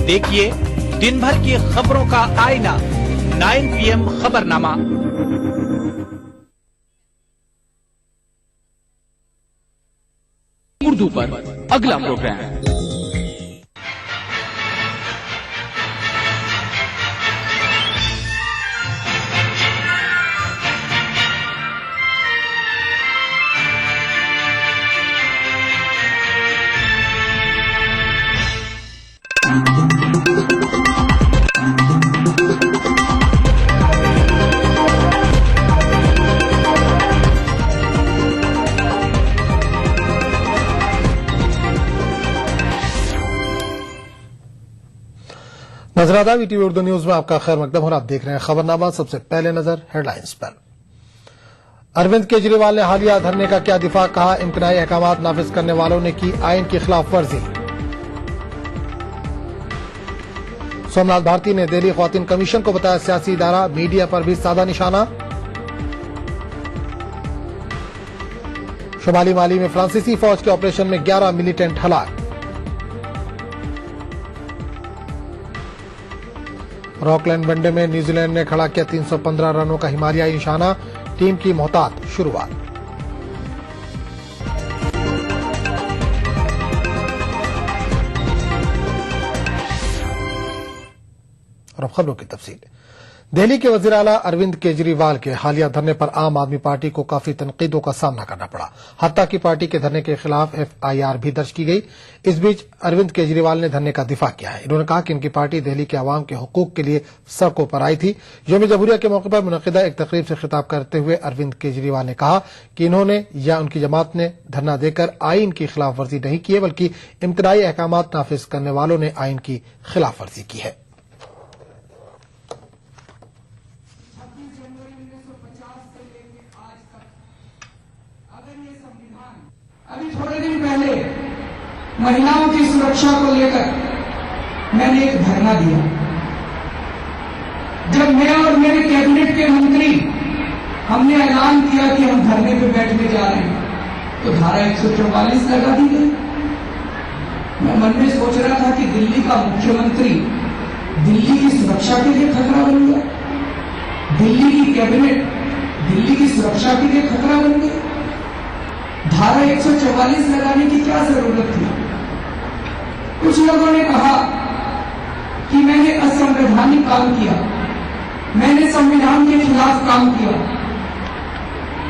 देखिए दिन भर की खबरों का आईना 9 PM खबरनामा। उर्दू पर अगला प्रोग्राम। नजरादा वीटीवी उर्दू न्यूज में आपका खैर मकदम और आप देख रहे हैं खबरनामा। सबसे पहले नजर हेडलाइंस पर। अरविंद केजरीवाल ने हालिया धरने का क्या दिफा, कहा इम्तनाई अहकामात नाफिज करने वालों ने की आइन की खिलाफ वर्जी। सोमनाथ भारती ने दिल्ली ख्वातीन कमीशन को बताया सियासी इदारा, मीडिया पर भी साधा निशाना। शुमाली माली में फ्रांसीसी फौज के ऑपरेशन में 11 मिलिटेंट हलाक। रॉकलैंड वनडे में न्यूजीलैंड ने खड़ा किया 315 रनों का हिमालयाई निशाना, टीम की मोहतात शुरुआत। और अब खबरों की तफसील। दिल्ली के वजीर आला अरविंद केजरीवाल के हालिया धरने पर आम आदमी पार्टी को काफी तनकीदों का सामना करना पड़ा। हत्ता की पार्टी के धरने के खिलाफ FIR भी दर्ज की गई। इस बीच अरविंद केजरीवाल ने धरने का दिफा किया है। इन्होंने कहा कि इनकी पार्टी दिल्ली के अवाम के हुकूक के लिए सड़कों पर आई थी। यौम जमहूरिया के मौके पर मुनक़िदा एक तकरीब से खिताब करते हुए अरविंद केजरीवाल ने कहा कि इन्होंने या उनकी जमात ने धरना देकर आइन की खिलाफ वर्जी नहीं की है, बल्कि इम्तनाई अहकामात नाफिज करने वालों ने आइन की खिलाफ वर्जी की है। अभी थोड़े दिन पहले महिलाओं की सुरक्षा को लेकर मैंने एक धरना दिया। जब मैं और मेरे कैबिनेट के मंत्री हमने ऐलान किया कि हम धरने पे बैठने जा रहे हैं, तो धारा 144 लगा दी गई। मैं मन में सोच रहा था कि दिल्ली का मुख्यमंत्री दिल्ली की सुरक्षा के लिए खतरा बन गया, दिल्ली की कैबिनेट दिल्ली की सुरक्षा के लिए खतरा बन गई। धारा 144 लगाने की क्या जरूरत थी? कुछ लोगों ने कहा कि मैंने असंवैधानिक काम किया, मैंने संविधान के खिलाफ काम किया,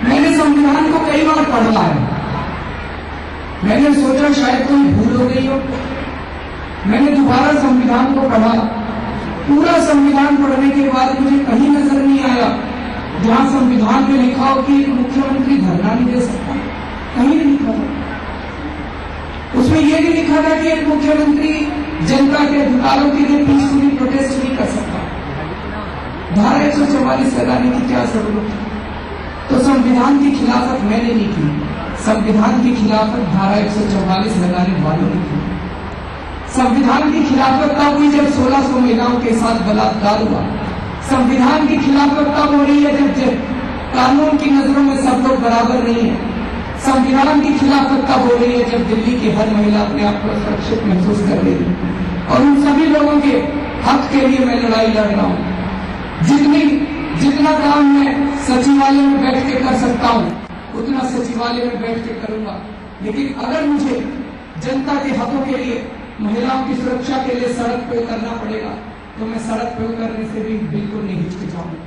मैंने संविधान को कई बार पढ़ा है। मैंने सोचा शायद कोई भूल हो गई हो। मैंने दोबारा संविधान को पढ़ा। पूरा संविधान पढ़ने के बाद मुझे कहीं नजर नहीं आया जहां संविधान में लिखा हो कि एक मुख्यमंत्री धरना नहीं दे सकता। कहीं नहीं लिखा था। उसमें यह भी लिखा था कि एक मुख्यमंत्री जनता के अधिकारों के लिए पीसफुली प्रोटेस्ट नहीं कर सकता। धारा 144 लगाने की क्या जरूरत है? तो संविधान की खिलाफत मैंने नहीं की, संविधान की खिलाफत धारा 144 लगाने वालों ने की। संविधान की खिलाफत तब हुई जब 1600 महिलाओं के साथ बलात्कार हुआ। संविधान की खिलाफत तब हो रही है जब कानून की नजरों में सब लोग बराबर नहीं है। संविधान की खिलाफत तब हो रही है जब दिल्ली की हर महिला अपने आप को सुरक्षित महसूस कर रही है। और उन सभी लोगों के हक के लिए मैं लड़ाई लड़ रहा हूँ। जितना काम मैं सचिवालय में बैठ के कर सकता हूँ, उतना सचिवालय में बैठ के करूंगा। लेकिन अगर मुझे जनता के हकों के लिए, महिलाओं की सुरक्षा के लिए सड़क पे उतरना पड़ेगा, तो मैं सड़क पे उतरने से भी बिल्कुल नहीं हिचकिचाऊंगा।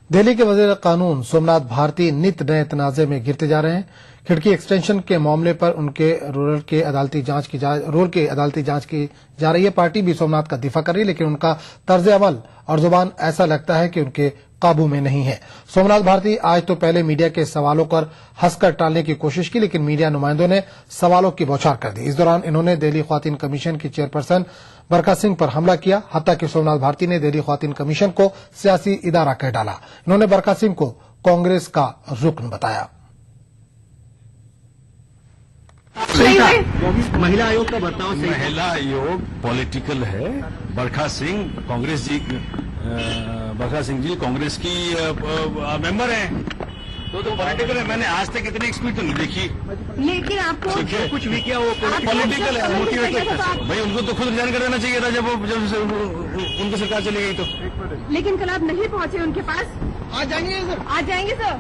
दिल्ली के वजीर कानून सोमनाथ भारती नित नए तनाजे में घिरते जा रहे हैं। खिड़की एक्सटेंशन के मामले पर उनके रोल के अदालती जांच की जा रही है। पार्टी भी सोमनाथ का दिफा कर रही है, लेकिन उनका तर्ज अमल और जुबान ऐसा लगता है कि उनके काबू में नहीं है। सोमनाथ भारती आज तो पहले मीडिया के सवालों पर हंसकर टालने की कोशिश की, लेकिन मीडिया नुमाइंदों ने सवालों की बौछार कर दी। इस दौरान इन्होंने दिल्ली ख्वातीन कमीशन की चेयरपर्सन बरखा सिंह पर हमला किया। हत्या कि सोमनाथ भारती ने दिल्ली ख्वातीन कमीशन को सियासी इदारा कह डाला। इन्होंने बरखा सिंह को कांग्रेस का रुकन बताया। महिला आयोग का बर्ताव सही, महिला आयोग पॉलिटिकल है। बरखा सिंह कांग्रेस जी कांग्रेस की मेंबर हैं, तो पॉलिटिकल है, मैंने आज तक इतनी स्पीड तो नहीं देखी। लेकिन आपको कुछ भी किया वो पॉलिटिकल है, मोटिवेटेड। भाई उनको तो खुद रिजाइन कर देना चाहिए था जब उनकी सरकार चली गई तो। लेकिन कल आप नहीं पहुंचे उनके पास। आ जाएंगे सर।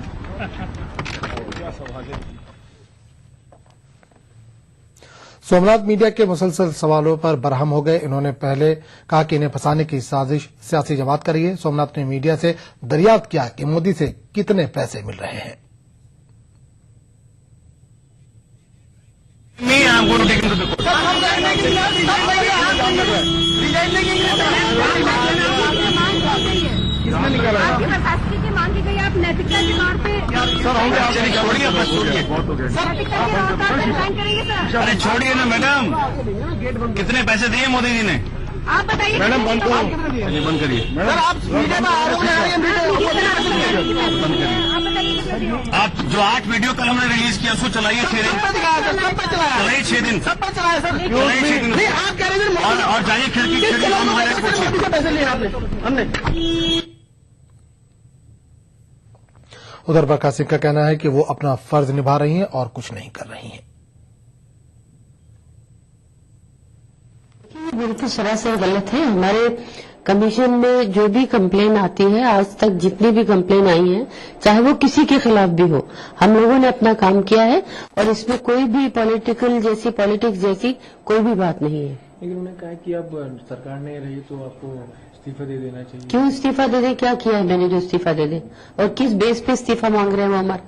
सोमनाथ मीडिया के मुसलसल सवालों पर बरहम हो गए। इन्होंने पहले कहा कि इन्हें फंसाने की साजिश सियासी जमात कर रही है। सोमनाथ ने मीडिया से दरियाफ्त किया कि मोदी से कितने पैसे मिल रहे हैं। आपकी बर्खास्तगी की मांग की गई, आप नैतिकता के तौर पे छोड़िए बस, छोड़िए। नैतिकता के तौर पर रिजाइन करेंगे सर। अरे छोड़िए ना मैडम, कितने पैसे दिए मोदी जी ने? आप बताइए। मैडम बंद करो, बंद करिए। आप बताइए। आप जो 8 वीडियो कल हमने रिलीज किया उसको चलाइए 6 दिन, चलाइए 6 दिन, चलाइए 6 दिन और जाइए खिड़की हमारे पूछिए। उधर बरखा सिंह का कहना है कि वो अपना फर्ज निभा रही हैं और कुछ नहीं कर रही हैं। बिल्कुल सरासर गलत है। हमारे कमीशन में जो भी कंप्लेन आती है, आज तक जितनी भी कंप्लेन आई है, चाहे वो किसी के खिलाफ भी हो, हम लोगों ने अपना काम किया है और इसमें कोई भी पॉलिटिक्स जैसी कोई भी बात नहीं है। लेकिन उन्होंने कहा कि अब सरकार नहीं रही तो आपको इस्तीफा दे देना चाहिए। क्यों इस्तीफा दे दे? क्या किया है मैंने जो इस्तीफा दे दे? और किस बेस पे इस्तीफा मांग रहे हैं अमर,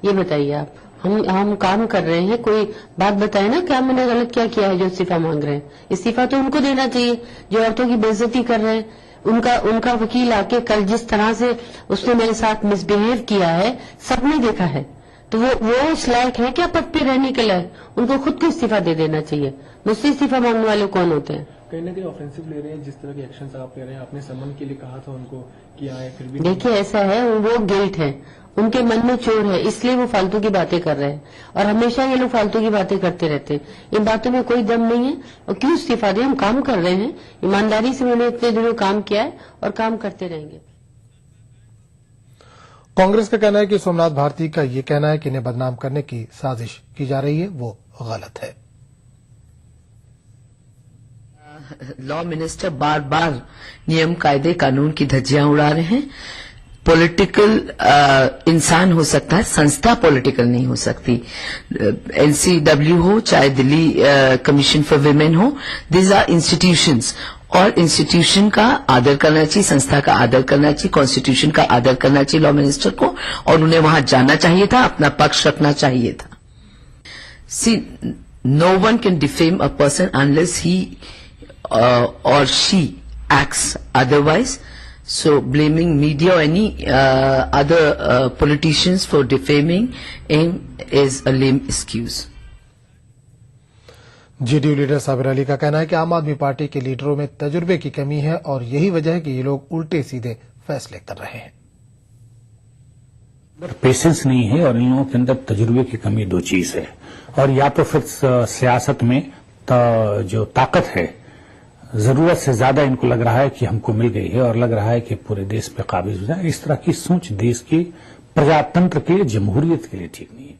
ये बताइए आप। हम काम कर रहे हैं, कोई बात बताए ना, क्या मैंने गलत क्या किया है जो इस्तीफा मांग रहे हैं? इस्तीफा तो उनको देना चाहिए जो औरतों की बेइज्जती कर रहे हैं। उनका वकील आके कल जिस तरह से उसने मेरे साथ मिसबिहेव किया है, सबने देखा है। तो वो इस लायक है क्या पद पे रहने के लायक? उनको खुद को इस्तीफा दे देना चाहिए। मुझसे इस्तीफा मांगने वाले कौन होते हैं? कहीं ना कहीं ऑफेंसिव ले रहे हैं जिस तरह के एक्शन आप ले रहे हैं। आपने समन के लिए कहा था उनको कि आए, फिर भी देखिए ऐसा है, वो गिल्ट है, उनके मन में चोर है, इसलिए वो फालतू की बातें कर रहे हैं। और हमेशा ये लोग फालतू की बातें करते रहते हैं। इन बातों में कोई दम नहीं है। और क्यों इस्तीफा दें? हम काम कर रहे हैं, ईमानदारी से मैंने इतने दिनों काम किया है और काम करते रहेंगे। कांग्रेस का कहना है कि सोमनाथ भारती का ये कहना है कि इन्हें बदनाम करने की साजिश की जा रही है, वो गलत है। लॉ मिनिस्टर बार बार नियम कायदे कानून की धज्जियां उड़ा रहे हैं। पॉलिटिकल इंसान हो सकता है, संस्था पॉलिटिकल नहीं हो सकती। एनसीडब्ल्यू हो चाहे दिल्ली कमीशन फॉर विमेन हो, दीज आर इंस्टीट्यूशंस और इंस्टीट्यूशन का आदर करना चाहिए, संस्था का आदर करना चाहिए, कॉन्स्टिट्यूशन का आदर करना चाहिए लॉ मिनिस्टर को, और उन्हें वहां जाना चाहिए था, अपना पक्ष रखना चाहिए था। See no one can defame a person unless he or she acts otherwise. So blaming media or any other politicians for defaming him is a lame excuse. JDU leader Sabir Ali का कहना है कि आम आदमी पार्टी के लीडरों में तजुर्बे की कमी है और यही वजह है कि ये लोग उल्टे सीधे फैसले कर रहे हैं। पेशेंस नहीं है और इन लोगों के अंदर तजुर्बे की कमी दो चीज है। और या तो फिर सियासत में जो ताकत है, जरूरत से ज्यादा इनको लग रहा है कि हमको मिल गई है और लग रहा है कि पूरे देश पे काबिज हो जाए। इस तरह की सोच देश के प्रजातंत्र के लिए, जमहूरियत के लिए ठीक नहीं है।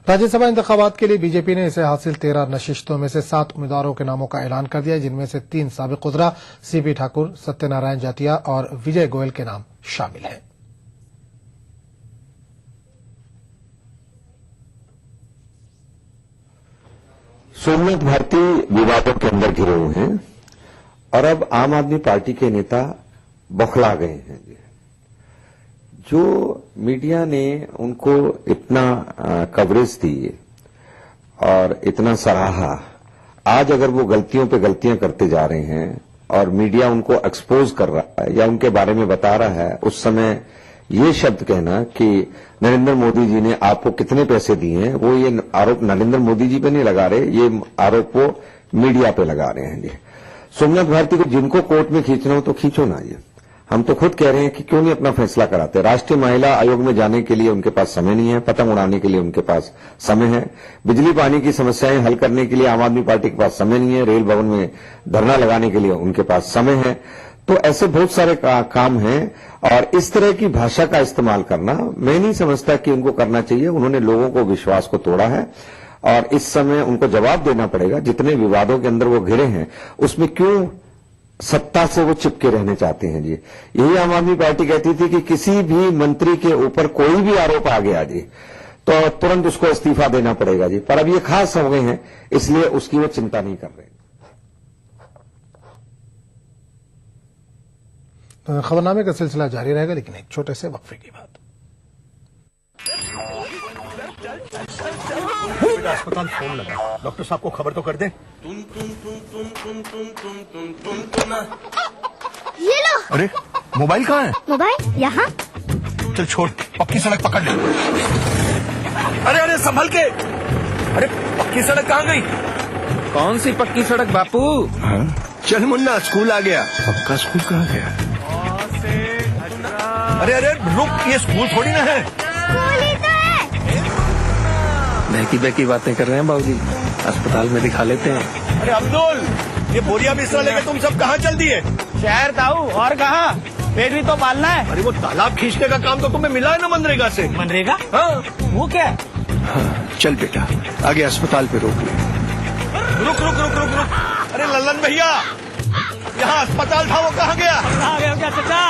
राज्यसभा इंतखाबात के लिए बीजेपी ने इसे हासिल 13 नशिस्तों में से 7 उम्मीदवारों के नामों का ऐलान कर दिया, जिनमें से 3 साबिक उज़रा सीपी ठाकुर, सत्यनारायण जातिया और विजय गोयल के नाम शामिल हैं। सोमनाथ भारती विवादों के अंदर घिरे हुए हैं और अब आम आदमी पार्टी के नेता बौखला गए हैं। जो मीडिया ने उनको इतना कवरेज दी और इतना सराहा, आज अगर वो गलतियों पे गलतियां करते जा रहे हैं और मीडिया उनको एक्सपोज कर रहा है या उनके बारे में बता रहा है, उस समय ये शब्द कहना कि नरेंद्र मोदी जी ने आपको कितने पैसे दिए हैं, वो ये आरोप नरेंद्र मोदी जी पे नहीं लगा रहे, ये आरोप वो मीडिया पे लगा रहे हैं। ये सोमनाथ भारती को जिनको कोर्ट में खींचना हो तो खींचो ना। ये हम तो खुद कह रहे हैं कि क्यों नहीं अपना फैसला कराते। राष्ट्रीय महिला आयोग में जाने के लिए उनके पास समय नहीं है, पतंग उड़ाने के लिए उनके पास समय है, बिजली पानी की समस्याएं हल करने के लिए आम आदमी पार्टी के पास समय नहीं है, रेल भवन में धरना लगाने के लिए उनके पास समय है। तो ऐसे बहुत सारे काम हैं और इस तरह की भाषा का इस्तेमाल करना मैं नहीं समझता कि उनको करना चाहिए। उन्होंने लोगों को विश्वास को तोड़ा है और इस समय उनको जवाब देना पड़ेगा। जितने विवादों के अंदर वो घिरे हैं उसमें क्यों सत्ता से वो चिपके रहने चाहते हैं जी। यही आम आदमी पार्टी कहती थी कि किसी भी मंत्री के ऊपर कोई भी आरोप आ गया जी तो तुरंत उसको इस्तीफा देना पड़ेगा जी, पर अब ये खास हो गए हैं इसलिए उसकी वो चिंता नहीं कर रहे। खबरनामे का सिलसिला जारी रहेगा, लेकिन एक छोटे से वक्फे की बात। अस्पताल फोन लगा, डॉक्टर साहब को खबर तो कर दे। ये लो। अरे मोबाइल कहाँ है? मोबाइल यहाँ। चल छोड़, पक्की सड़क पकड़ ले। अरे अरे संभल के। अरे पक्की सड़क कहाँ गई? कौन सी पक्की सड़क बापू? हाँ? चल मुन्ना, स्कूल आ गया। पक्का स्कूल कहाँ गया? अरे अरे रुक, ये स्कूल थोड़ी ना है। बहकी बहकी बातें कर रहे हैं बाबूजी, अस्पताल में दिखा लेते हैं। अरे अब्दुल, ये बोरिया बिस्तरा लेकर तुम सब कहाँ चल दिए? शहर ताऊ, और कहाँ? पेट भी तो पालना है। अरे वो तालाब खींचने का काम तो तुम्हें मिला है ना मनरेगा से। मनरेगा? हाँ वो क्या? हाँ, चल बेटा आगे अस्पताल पे रोक ले। रुक रुक रुक रुक रुक। अरे लल्लन भैया, यहाँ अस्पताल था, वो कहाँ गया? आ गए हो क्या चाचा?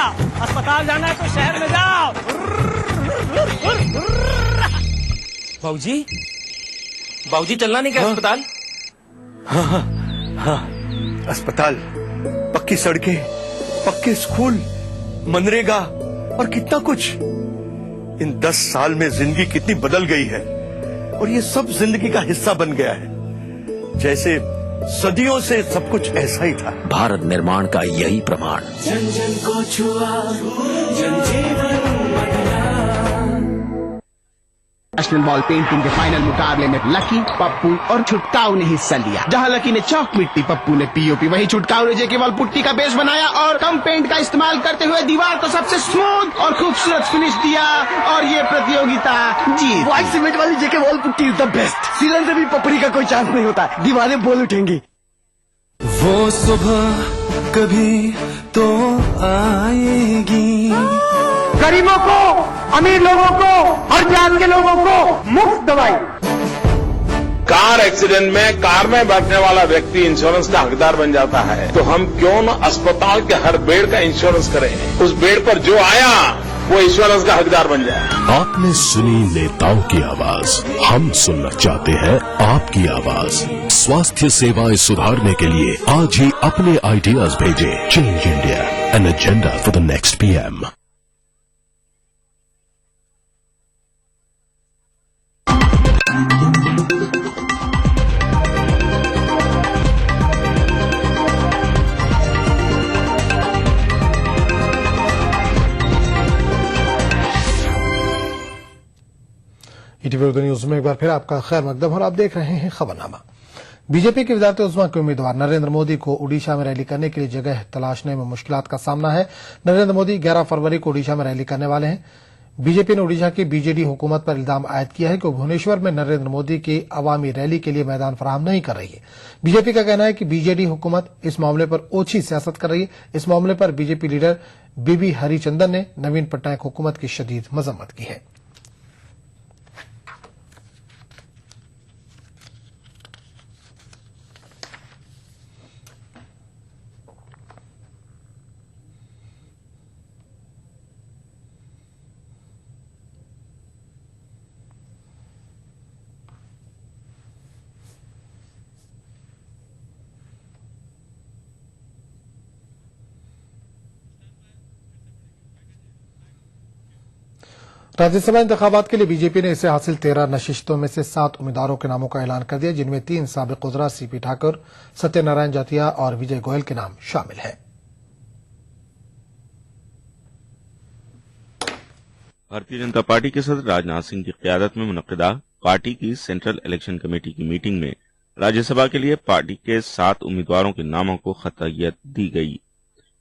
अस्पताल जाना है तो शहर में जाओ। बाबूजी, बाबूजी चलना नहीं क्या अस्पताल? हाँ हाँ हाँ, अस्पताल, पक्की सड़कें, पक्के स्कूल, मनरेगा और कितना कुछ। इन 10 साल में जिंदगी कितनी बदल गई है और ये सब जिंदगी का हिस्सा बन गया है, जैसे सदियों से सब कुछ ऐसा ही था। भारत निर्माण का यही प्रमाण। जन जन को छुआ, जन जीवन बदला। नेशनल बॉल पेंटिंग के फाइनल मुकाबले में लकी, पप्पू और छुटकाऊ ने हिस्सा लिया। जहां लकी ने चौक मिट्टी, पप्पू ने पीओपी, वहीं छुटकाऊ ने जेके वॉल पुट्टी का बेस बनाया और कम पेंट का इस्तेमाल करते हुए दीवार को सबसे स्मूथ और खूबसूरत फिनिश दिया और ये प्रतियोगिता जीत। व्हाइट सीमेंट वाली JK wall putty is the best. सीलन से भी पपड़ी का कोई चांस नहीं होता, दीवारें बोल उठेंगी। वो सुबह कभी तो आएगी। गरीबों को, अमीर लोगों को और जान के लोगों को मुफ्त दवाई। कार एक्सीडेंट में कार में बैठने वाला व्यक्ति इंश्योरेंस का हकदार बन जाता है, तो हम क्यों न अस्पताल के हर बेड का इंश्योरेंस करें? उस बेड पर जो आया वो इंश्योरेंस का हकदार बन जाए। आपने सुनी नेताओं की आवाज, हम सुनना चाहते हैं आपकी आवाज। स्वास्थ्य सेवाएं सुधारने के लिए आज ही अपने आइडियाज भेजें। Change India, an agenda for the next PM. ETV Urdu news में एक बार फिर आपका खैर मकदम और आप देख रहे हैं खबरनामा। बीजेपी के वज़ारत उज़्मा के उम्मीदवार नरेंद्र मोदी को ओडिशा में रैली करने के लिए जगह तलाशने में मुश्किलात का सामना है। नरेंद्र मोदी 11 फरवरी को ओडिशा में रैली करने वाले हैं। बीजेपी ने ओडिशा की बीजेडी हुकूमत पर इल्जाम आयद किया है कि भुवनेश्वर में नरेंद्र मोदी की अवामी रैली के लिए मैदान फराहम नहीं कर रही है। बीजेपी का कहना है कि बीजेडी हुकूमत इस मामले पर ओछी सियासत कर रही है। इस मामले पर बीजेपी लीडर बीबी हरिचंदन ने नवीन पटनायक हुकूमत की शदीद मजम्मत की है। राज्यसभा इंतखाबात के लिए बीजेपी ने इसे हासिल 13 नशिस्तों में से 7 उम्मीदवारों के नामों का ऐलान कर दिया, जिनमें 3 साबिक उज़रा सीपी ठाकुर, सत्यनारायण जातिया और विजय गोयल के नाम शामिल हैं। भारतीय जनता पार्टी के सदर राजनाथ सिंह की क़यादत में मुनक़िदा पार्टी की सेंट्रल इलेक्शन कमेटी की मीटिंग में राज्यसभा के लिए पार्टी के 7 उम्मीदवारों के नामों को ख़त्तियत दी गई।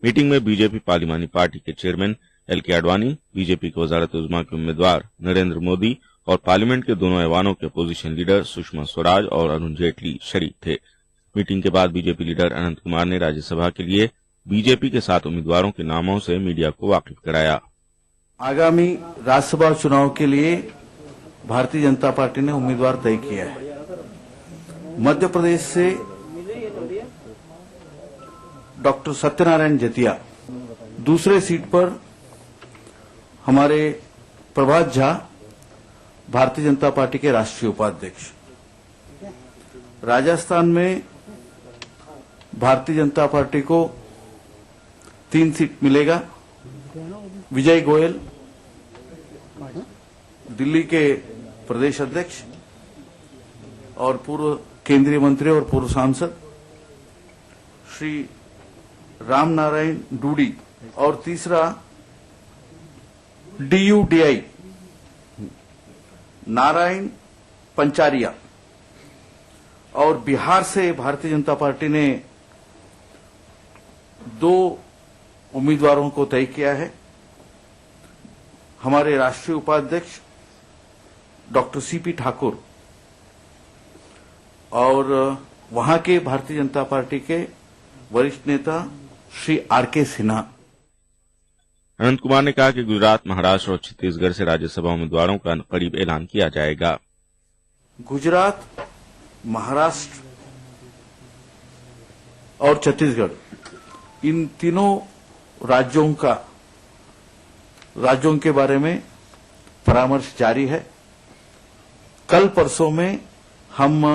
मीटिंग में बीजेपी पार्लिमानी पार्टी के चेयरमैन एल.के. आडवाणी, बीजेपी के वज़ारत उज़्मा के उम्मीदवार नरेंद्र मोदी और पार्लियामेंट के दोनों ऐवानों के अपोजिशन लीडर सुषमा स्वराज और अरुण जेटली शरीक थे। मीटिंग के बाद बीजेपी लीडर अनंत कुमार ने राज्यसभा के लिए बीजेपी के 7 उम्मीदवारों के नामों से मीडिया को वाकिफ कराया। आगामी राज्यसभा चुनाव के लिए भारतीय जनता पार्टी ने उम्मीदवार तय किया है। मध्य प्रदेश से डॉक्टर सत्यनारायण जतिया, दूसरे सीट पर हमारे प्रभात झा, भारतीय जनता पार्टी के राष्ट्रीय उपाध्यक्ष। राजस्थान में भारतीय जनता पार्टी को 3 सीट मिलेगा। विजय गोयल, दिल्ली के प्रदेश अध्यक्ष और पूर्व केंद्रीय मंत्री और पूर्व सांसद, श्री राम नारायण डूडी, और तीसरा DUDI नारायण पंचारिया। और बिहार से भारतीय जनता पार्टी ने 2 उम्मीदवारों को तय किया है। हमारे राष्ट्रीय उपाध्यक्ष डॉक्टर CP ठाकुर और वहां के भारतीय जनता पार्टी के वरिष्ठ नेता श्री RK सिन्हा। अनंत कुमार ने कहा कि गुजरात, महाराष्ट्र और छत्तीसगढ़ से राज्यसभा उम्मीदवारों का करीब ऐलान किया जाएगा। गुजरात, महाराष्ट्र और छत्तीसगढ़, इन तीनों राज्यों के बारे में परामर्श जारी है। कल परसों में हम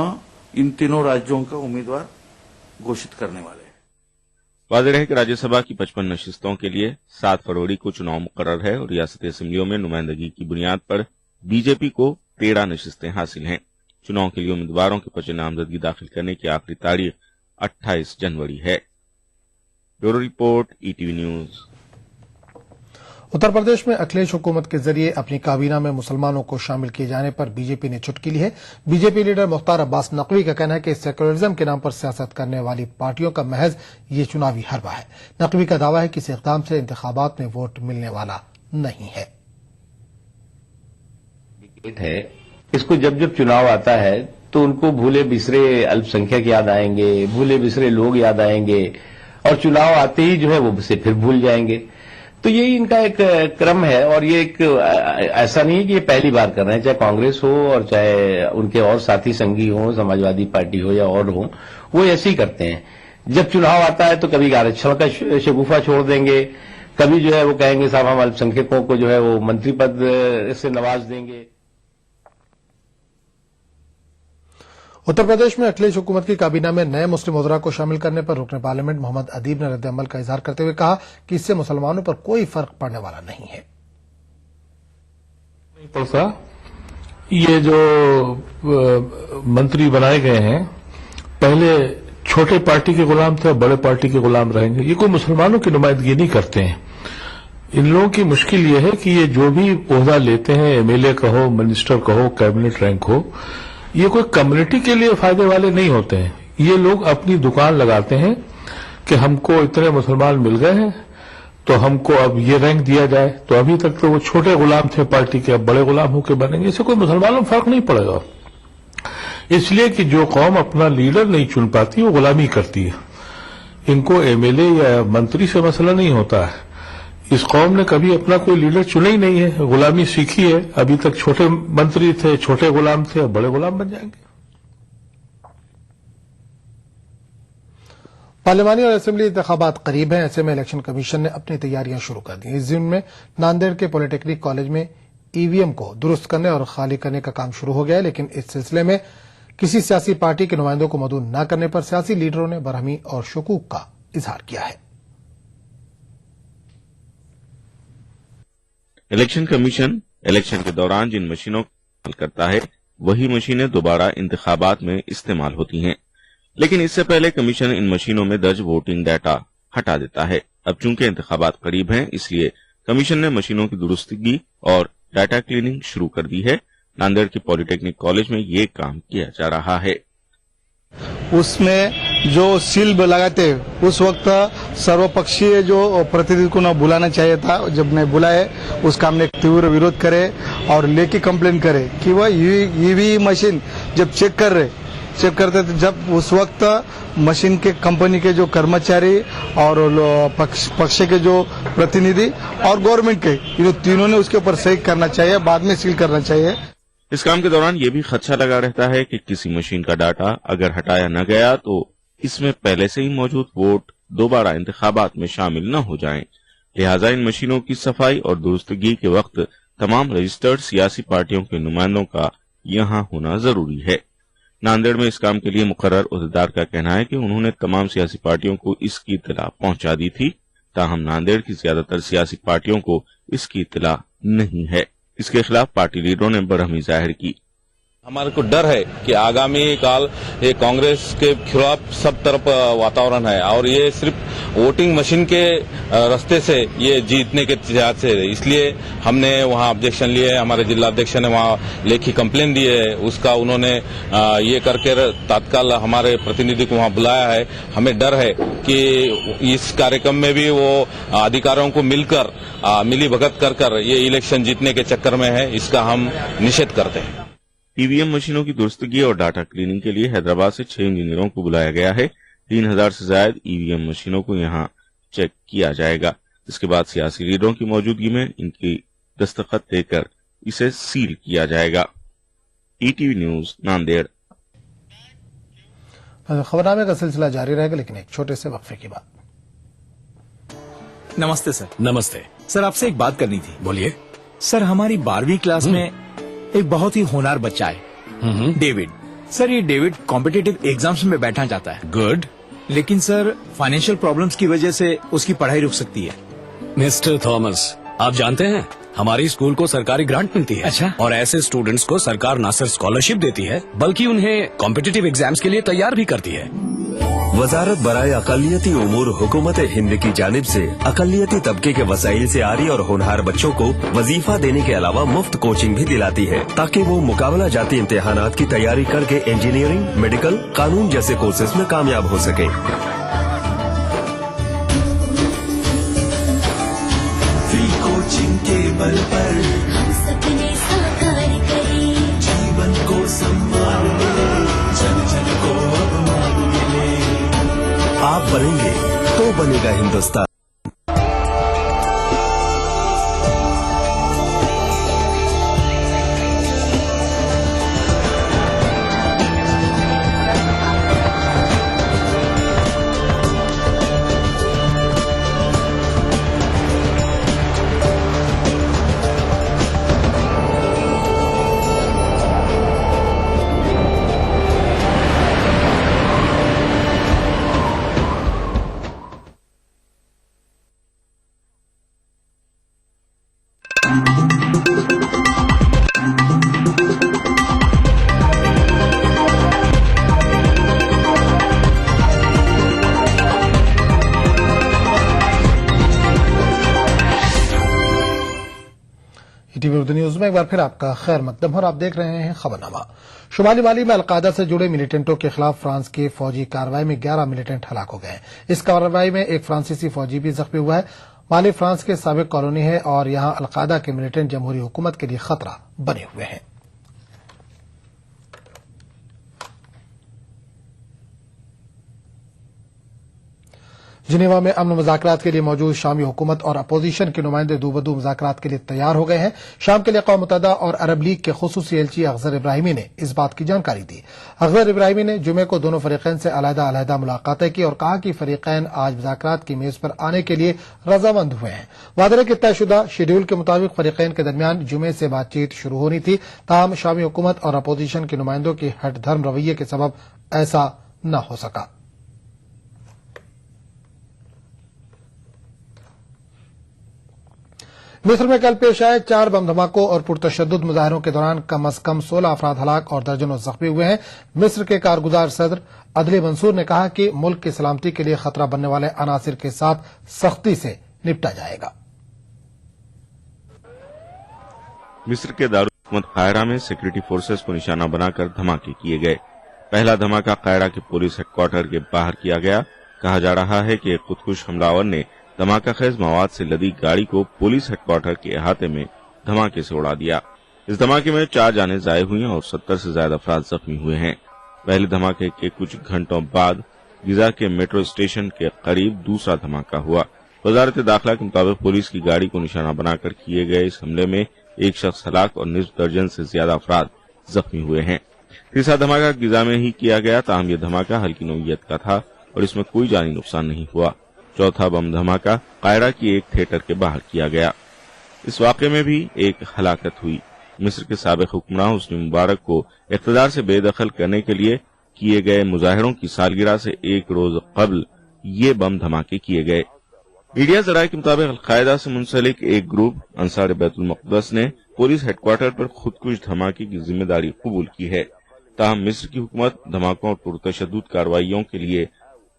इन तीनों राज्यों का उम्मीदवार घोषित करने वाले हैं। वाज़ेह है कि राज्यसभा की 55 नशिस्तों के लिए 7 फरवरी को चुनाव मुकर्रर है और रियासती असेंबलियों में नुमाइंदगी की बुनियाद पर बीजेपी को 13 नशिस्तें हासिल हैं। चुनाव के लिए उम्मीदवारों के पर्चे नामजदगी दाखिल करने की आखिरी तारीख 28 जनवरी है। Bureau report, ETV news. Uttar Pradesh में अखिलेश हुकूमत के जरिए अपनी काबीना में मुसलमानों को शामिल किए जाने पर बीजेपी ने चुटकी ली है। बीजेपी लीडर मुख्तार अब्बास नकवी का कहना है कि सेक्युलरिज्म के नाम पर सियासत करने वाली पार्टियों का महज ये चुनावी हरबा है। नकवी का दावा है कि इस इक़दाम से इंतखाबात में वोट मिलने वाला नहीं है। इसको जब चुनाव आता है तो उनको भूले बिसरे अल्पसंख्यक याद आएंगे, भूले बिसरे लोग याद आएंगे और चुनाव आते ही जो है वो उसे फिर भूल जाएंगे। तो यही इनका एक क्रम है और ये एक ऐसा नहीं है कि ये पहली बार कर रहे हैं। चाहे कांग्रेस हो और चाहे उनके और साथी संगी हो, समाजवादी पार्टी हो या और हो, वो ऐसे ही करते हैं। जब चुनाव आता है तो कभी आरक्षण का शगुफा छोड़ देंगे, कभी जो है वो कहेंगे साहब हम अल्पसंख्यकों को जो है वो मंत्री पद से नवाज देंगे। उत्तर प्रदेश में अखिलेश हुकूमत की काबीना में नए मुस्लिम उज़रा को शामिल करने पर रुकन पार्लियामेंट मोहम्मद अदीब ने रद्द-ए-अमल का इजहार करते हुए कहा कि इससे मुसलमानों पर कोई फर्क पड़ने वाला नहीं है। नहीं पड़ता। ये जो मंत्री बनाए गए हैं पहले छोटे पार्टी के गुलाम थे, बड़े पार्टी के गुलाम रहेंगे। ये कोई मुसलमानों की नुमाइंदगी नहीं करते हैं। इन लोगों की मुश्किल ये है कि ये जो भी ओहदा लेते हैं, MLA कहो, मिनिस्टर कहो, कैबिनेट रैंक हो, ये कोई कम्युनिटी के लिए फायदे वाले नहीं होते हैं। ये लोग अपनी दुकान लगाते हैं कि हमको इतने मुसलमान मिल गए हैं तो हमको अब ये रैंक दिया जाए। तो अभी तक तो वो छोटे गुलाम थे पार्टी के, अब बड़े गुलाम होकर बनेंगे। इससे कोई मुसलमानों में फर्क नहीं पड़ेगा, इसलिए कि जो कौम अपना लीडर नहीं चुन पाती वो गुलामी करती है। इनको MLA या मंत्री से मसला नहीं होता है। इस कौम ने कभी अपना कोई लीडर चुना ही नहीं है, गुलामी सीखी है। अभी तक छोटे मंत्री थे, छोटे गुलाम थे, अब बड़े गुलाम बन जाएंगे। पार्लियामानी और असेंबली इंतखाबात करीब हैं, ऐसे में इलेक्शन कमीशन ने अपनी तैयारियां शुरू कर दी। इस दिन में नांदेड़ के पॉलिटेक्निक कॉलेज में EVM को दुरुस्त करने और खाली करने का काम शुरू हो गया है, लेकिन इस सिलसिले में किसी सियासी पार्टी के नुमाइंदों को मदऊ न करने पर सियासी लीडरों ने बरहमी और शकूक का इजहार किया है। इलेक्शन कमीशन इलेक्शन के दौरान जिन मशीनों का इस्तेमाल करता है वही मशीनें दोबारा इंतखाबात में इस्तेमाल होती हैं, लेकिन इससे पहले कमीशन इन मशीनों में दर्ज वोटिंग डाटा हटा देता है। अब चूंकि इंतखाबात करीब हैं, इसलिए कमीशन ने मशीनों की दुरुस्तगी और डाटा क्लीनिंग शुरू कर दी है। नांदेड़ के पॉलिटेक्निक कॉलेज में ये काम किया जा रहा है। उसमें जो सील लगाते उस वक्त सर्वपक्षीय जो प्रतिनिधि को न बुलाना चाहिए था, जब नहीं बुलाए उसका हमने तीव्र विरोध करे और लेके कंप्लेन करे कि वह ईवी मशीन जब चेक कर रहे चेक करते थे, जब उस वक्त मशीन के कंपनी के जो कर्मचारी और पक्ष के जो प्रतिनिधि और गवर्नमेंट के, इन तीनों ने उसके ऊपर सही करना चाहिए, बाद में सील करना चाहिए। इस काम के दौरान ये भी खदशा लगा रहता है कि किसी मशीन का डाटा अगर हटाया न गया तो इसमें पहले से ही मौजूद वोट दोबारा इंतखाबात में शामिल न हो जाएं। लिहाजा इन मशीनों की सफाई और दुरुस्तगी के वक्त तमाम रजिस्टर्ड सियासी पार्टियों के नुमाइंदों का यहां होना जरूरी है। नांदेड़ में इस काम के लिए मुकर्रर उहदेदार का कहना है कि उन्होंने तमाम सियासी पार्टियों को इसकी इत्तला पहुंचा दी थी, ताहम नांदेड़ की ज्यादातर सियासी पार्टियों को इसकी इत्तला नहीं है। इसके खिलाफ पार्टी लीडरों ने बरहमी जाहिर की। हमारे को डर है कि आगामी काल ये कांग्रेस के खिलाफ सब तरफ वातावरण है और ये सिर्फ वोटिंग मशीन के रास्ते से ये जीतने के चाहते से, इसलिए हमने वहाँ ऑब्जेक्शन लिए। हमारे जिला अध्यक्ष ने वहाँ लेखी कंप्लेन दी है, उसका उन्होंने ये करके तत्काल हमारे प्रतिनिधि को वहाँ बुलाया है। हमें डर है कि इस कार्यक्रम में भी वो अधिकारियों को मिलकर मिली भगत कर ये इलेक्शन जीतने के चक्कर में है, इसका हम निषेध करते हैं। ईवीएम मशीनों की दुरुस्तगी और डाटा क्लीनिंग के लिए हैदराबाद से 6 इंजीनियरों को बुलाया गया है। 3000 से ज्यादा ईवीएम मशीनों को यहां चेक किया जाएगा। इसके बाद सियासी लीडरों की मौजूदगी में इनकी दस्तखत देकर इसे सील किया जाएगा। ETV news Nanded. खबरनामे का सिलसिला जारी रहेगा, लेकिन एक छोटे से वक्फे के बाद। नमस्ते सर। नमस्ते सर, आपसे एक बात करनी थी। बोलिए। सर, हमारी 12वीं क्लास में एक बहुत ही होनहार बच्चा है, डेविड। सर, ये डेविड कॉम्पिटिटिव एग्जाम्स में बैठना चाहता है। गुड। लेकिन सर, फाइनेंशियल प्रॉब्लम्स की वजह से उसकी पढ़ाई रुक सकती है। मिस्टर थॉमस, आप जानते हैं हमारी स्कूल को सरकारी ग्रांट मिलती है। अच्छा। और ऐसे स्टूडेंट्स को सरकार न सिर्फ स्कॉलरशिप देती है बल्कि उन्हें कॉम्पिटिटिव एग्जाम्स के लिए तैयार भी करती है। वजारत बराए अकलियती उमूर हुकूमत हिंद की जानिब से अकलियती तबके के वसाइल से आरी और होनहार बच्चों को वजीफा देने के अलावा मुफ्त कोचिंग भी दिलाती है, ताकि वो मुकाबला जाती इम्तिहानात की तैयारी करके इंजीनियरिंग, मेडिकल, कानून जैसे कोर्सेज में कामयाब हो सके। फ्री कोचिंग के बल पर हम सपने साकार करें, जीवन को सम्मान मिले, जन जन को अब मान मिले। आप बनेंगे तो बनेगा हिंदुस्तान। टीवी उर्दू न्यूज में एक बार फिर आपका खैर मकदम और आप देख रहे हैं खबरनामा। शुमाली माली में अलकायदा से जुड़े मिलिटेंटों के खिलाफ फ्रांस की फौजी कार्रवाई में 11 मिलिटेंट हलाक हो गए। इस कार्रवाई में एक फ्रांसीसी फौजी भी जख्मी हुआ है। माली फ्रांस के साबिक कॉलोनी है और यहां अलकायदा के मिलिटेंट जमहूरी हुकूमत के लिए खतरा बने हुए हैं। जिनेवा में अमन मुज़ाकरात के लिए मौजूद शामी हुकूमत और अपोजिशन के नुमाइंदे दूबदू मुज़ाकरात के लिए तैयार हो गए हैं। शाम के लिए अक़वाम मुत्तहिदा और अरब लीग के खुसूसी एलची अखज़र इब्राहिमी ने इस बात की जानकारी दी। अखज़र इब्राहिमी ने जुमे को दोनों फरीक़ैन से अलहदा मुलाकातें की और कहा कि फरीक़ैन आज मुज़ाकरात की मेज पर आने के लिए रजामंद हुए हैं। वादे के तयशुदा शेड्यूल के मुताबिक फरीक़ैन के दरमियान जुमे से बातचीत शुरू होनी थी, ताहम शामी हुकूमत और अपोजिशन के नुमाइंदों के हट धर्म रवैये के सबब ऐसा न हो सका। मिस्र में कल पेश आए 4 बम धमाकों और पुरतशद्दुद मुजाहरों के दौरान कम अज कम 16 अफराद हलाक और दर्जनों जख्मी हुए हैं। मिस्र के कारगुजार सदर अदली मंसूर ने कहा कि मुल्क की सलामती के लिए खतरा बनने वाले अनासिर के साथ सख्ती से निपटा जाएगा। मिस्र के दारुल हुकूमत कायरा में सिक्योरिटी फोर्सेस को निशाना बनाकर धमाके किए गए। पहला धमाका कायरा के पुलिस हेडक्वार्टर के बाहर किया गया। कहा जा रहा है कि एक खुदकुश हमलावर ने धमाका खेज मवाद से लदी गाड़ी को पुलिस हेडक्वार्टर के अहाते में धमाके से उड़ा दिया। इस धमाके में 4 जानें ज़ाय हुई और 70 से ज्यादा अफराद जख्मी हुए हैं। पहले धमाके के कुछ घंटों बाद गिजा के मेट्रो स्टेशन के करीब दूसरा धमाका हुआ। वजारत दाखिला के मुताबिक पुलिस की गाड़ी को निशाना बनाकर किए गए इस हमले में एक शख्स हलाक और निस्फ दर्जन से ज्यादा अफराद जख्मी हुए हैं। तीसरा धमाका गिजा में ही किया गया, ताहम यह धमाका हल्की नौइयत का था और इसमें कोई जानी नुकसान नहीं हुआ। चौथा बम धमाका कायरा की एक थिएटर के बाहर किया गया। इस वाक़े में भी एक हलाकत हुई। मिस्र के साबिक हुक्मरान हुस्नी मुबारक को इक़्तिदार से बेदखल करने के लिए किए गए मुजाहिरों की सालगिरह से एक रोज कबल ये बम धमाके किए गए। मीडिया जराये के मुताबिक अलकायदा से मुंसलिक एक ग्रुप अंसार बैतुल मक़दस ने पुलिस हेडक्वार्टर पर खुदकुश धमाके की जिम्मेदारी कबूल की है। ताहम मिस्र की हुकूमत धमाकों और पुरतशद्दुद कार्रवाइयों के लिए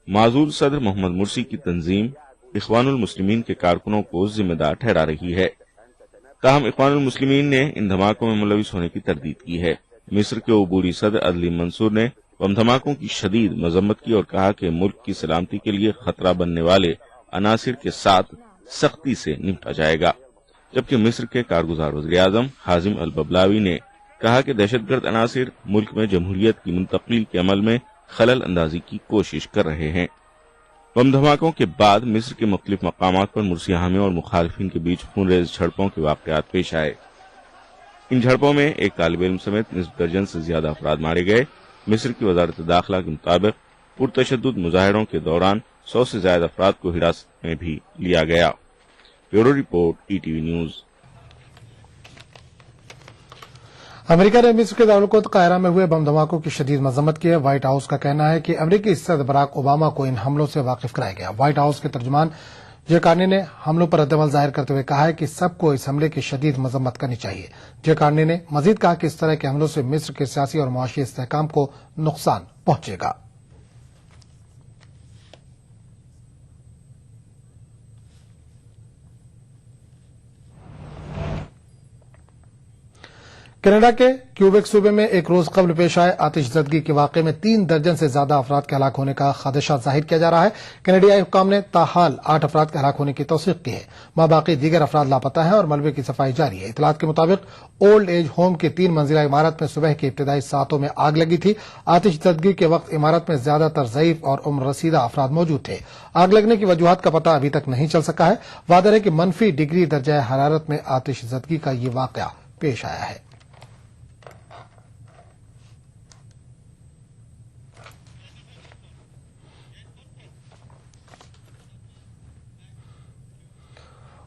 माजूल सदर मोहम्मद मुर्सी की तंजीम इखवानुल मुस्लिमीन के कारकुनों को जिम्मेदार ठहरा रही है। ताहम इखवानुल मुस्लिमीन ने इन धमाकों में मुलविस होने की तरदीद की है। मिस्र के अबूरी सदर अदली मंसूर ने बम धमाकों की शदीद मजम्मत की और कहा कि मुल्क की सलामती के लिए खतरा बनने वाले अनासिर के साथ सख्ती से निपटा जाएगा। जबकि मिस्र के कारगुजार वज़ीर आज़म हाजिम अल बबलावी ने कहा कि दहशतगर्द अनासिर मुल्क में जमहूरियत की मुंतकिल के अमल में खलल अंदाजी की कोशिश कर रहे हैं। बम धमाकों के बाद मिस्र के मुख्तलिफ मकामात पर मुर्सी हामी और मुखालिफिन के बीच खूनरेज झड़पों के वाक़यात पेश आए। इन झड़पों में एक तालिब इल्म समेत निस्फ दर्जन से ज्यादा अफराद मारे गए। मिस्र की वजारत दाखिला के मुताबिक पुरतशद्दुद मुजाहिरों के दौरान 100 से ज्यादा अफराद को हिरासत में भी लिया गया। Bureau report, ETV news. America ने मिस्र के दारुल कायरा में हुए बम धमाकों की शदीद मजम्मत की है। व्हाइट हाउस का कहना है कि अमेरिकी सदर बराक ओबामा को इन हमलों से वाकिफ कराया गया। व्हाइट हाउस के तर्जुमान जे कार्नी ने हमलों पर रद्दमल जाहिर करते हुए कहा है कि सबको इस हमले की शदीद मजम्मत करनी चाहिए। जे कार्नी ने मजीद कहा कि इस तरह के हमलों से मिस्र के सियासी और मुआशी इस्तेहकाम को नुकसान पहुंचेगा। कनाडा के क्यूबेक सूबे में एक रोज कबल पेश आए आतिशजदगी के वाकये में 3 दर्जन से ज्यादा अफराद के हलाक होने का खदशा जाहिर किया जा रहा है। कनाडियाई हुक्काम ने ताहाल 8 अफराद के हलाक होने की तौसीक की है। बाकी दीगर अफराद लापता हैं और मलबे की सफाई जारी है। इतलात के मुताबिक ओल्ड एज होम की 3 मंजिला इमारत में सुबह के इब्तदाई सातों में आग लगी थी। आतिशजदगी के वक्त इमारत में ज्यादातर ज़ईफ और उम्र रसीदा अफराद मौजूद थे। आग लगने की वजूहात का पता अभी तक नहीं चल सका है। वादह है कि मनफी डिग्री दर्जा हरारत में आतिशजदगी का ये वाकया पेश आया है।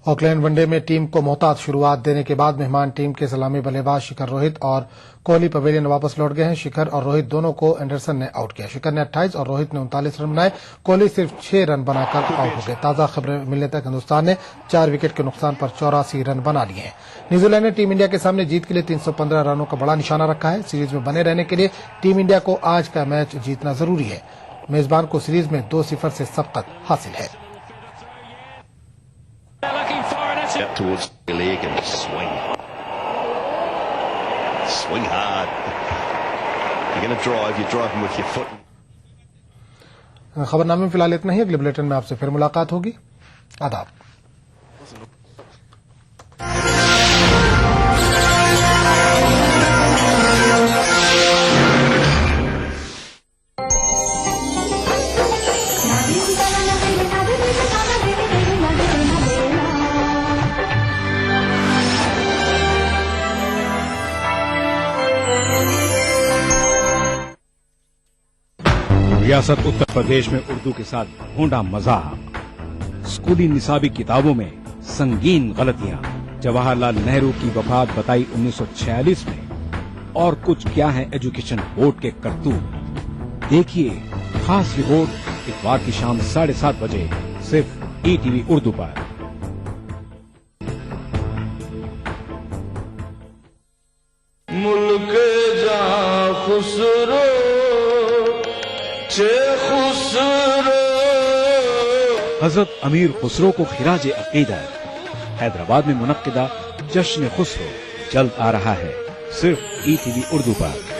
ऑकलैंड वनडे में टीम को मोहतात शुरुआत देने के बाद मेहमान टीम के सलामी बल्लेबाज शिखर रोहित और कोहली पवेलियन वापस लौट गए हैं। शिखर और रोहित दोनों को एंडरसन ने आउट किया। शिखर ने 28 और रोहित ने 39 रन बनाए। कोहली सिर्फ 6 रन बनाकर आउट हो गए। ताजा खबरें मिलने तक हिंदुस्तान ने 4 विकेट के नुकसान पर 84 रन बना लिए हैं। न्यूजीलैंड ने टीम इंडिया के सामने जीत के लिए 315 रनों का बड़ा निशाना रखा है। सीरीज में बने रहने के लिए टीम इंडिया को आज का मैच जीतना जरूरी है। मेजबान को सीरीज में 2-0 से सबकत हासिल है। Up towards the leg and swing hard. You're going to drive, you're driving with your foot. खबरनामे में फिलहाल इतना ही। अगले बुलेटिन में आपसे फिर मुलाकात होगी। आदाब। रियासत उत्तर प्रदेश में उर्दू के साथ भोंडा मजाक, स्कूली निसाबी किताबों में संगीन गलतियां, जवाहरलाल नेहरू की वफात बताई 1946 में, और कुछ क्या है एजुकेशन बोर्ड के करतूत। देखिए खास रिपोर्ट इतवार की शाम 7:30 बजे सिर्फ ईटीवी उर्दू पर। मुल्क जहां खुसरो हजरत अमीर खुसरो को खिराज अकीदत। हैदराबाद में मुनक्किदा जश्न खुसरो जल्द आ रहा है सिर्फ ईटीवी उर्दू पर।